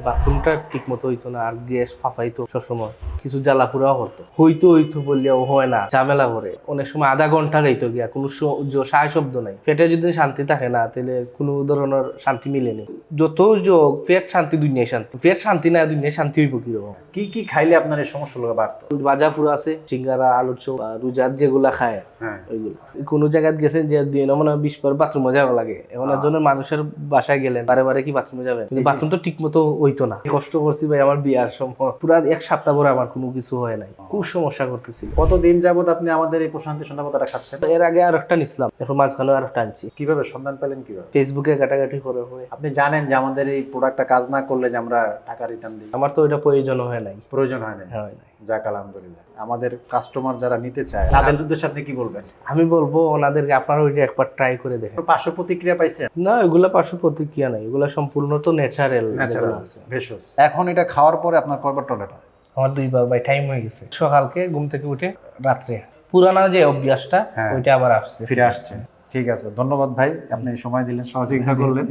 বাথরুমটা ঠিক মতো হইতো না, আর গ্যাস ফাফাইতো সবসময়, কিছু জ্বালাফুরাও করতো। হইতো বললেও হয় না, ঝামেলা করে। অনেক সময় আধা ঘন্টা যাইতো গিয়া, কোনো সায় শব্দ নাই। পেটে যদি শান্তি থাকে না, তাহলে কোনো ধরনের শান্তি মিলেনি। যত যোগ পেট শান্তি, দুনিয়ায় শান্তি। পেট শান্তি না, দুনিয়ায় শান্তি হইব কিরকম? কি কি খাইলে আপনার এই সমস্যাগুলো বাড়তো? ভাজা ফুরা আছে, সিঙ্গারা, আলুর চপ, রোজার যেগুলা খায় ওইগুলো। কোনো জায়গায় গেছেন যে দিয়ে মনে হয় 20 বার বাথরুমে যাওয়া লাগে। এখন একজন মানুষের বাসায় গেলেন, বারে কি বাথরুমে যাবেন? কিন্তু বাথরুম তো ঠিক মতো হইতো না। কষ্ট করছি ভাই, আমার বিয়ার সময় পুরা 1 সপ্তাহ পরে আমার কোনো কিছু হয় নাই, খুব সমস্যা করতেছিল। কতদিন যাবত আপনি আমাদের এই প্রশান্তি সন্ধানতাটা খাচ্ছেন? এর আগে আর একটা নিছিলাম, এখন মাঝখানে আর একটা আনছি। কিভাবে সন্ধান পেলেন? কিভাবে? ফেসবুকে ঘাটাঘাটি করে হয়। আপনি জানেন যে আমাদের এই প্রোডাক্টটা কাজ না করলে যে আমরা টাকা রিটার্ন দিই? আমার তো ওইটা প্রয়োজন হয় নাই। প্রয়োজন হয় না? হয় নাই। যাক আলহামদুলিল্লাহ। আমাদের কাস্টমার যারা নিতে চায় তাদের উদ্দেশ্যে আপনি কি বলবেন? আমি বলবো ওনাদেরকে আপনারা ওইটা একবার ট্রাই করে দেখেন। পার্শ্ব প্রতিক্রিয়া পাইছেন? না, এগুলা পার্শ্ব প্রতিক্রিয়া নাই, এগুলা সম্পূর্ণ তো ন্যাচারাল। ভেষজ। এখন এটা খাওয়ার পরে আপনার কয়বার টয়লেট হয়? আমার 2 বার ভাই, টাইম হয়ে গেছে। সকালকে ঘুম থেকে উঠে রাত্রে, পুরানা যে অভ্যাসটা ওইটা আবার আসছে, ফিরে আসছে। ঠিক আছে, ধন্যবাদ ভাই, আপনি সময় দিলেন, সহযোগিতা করলেন।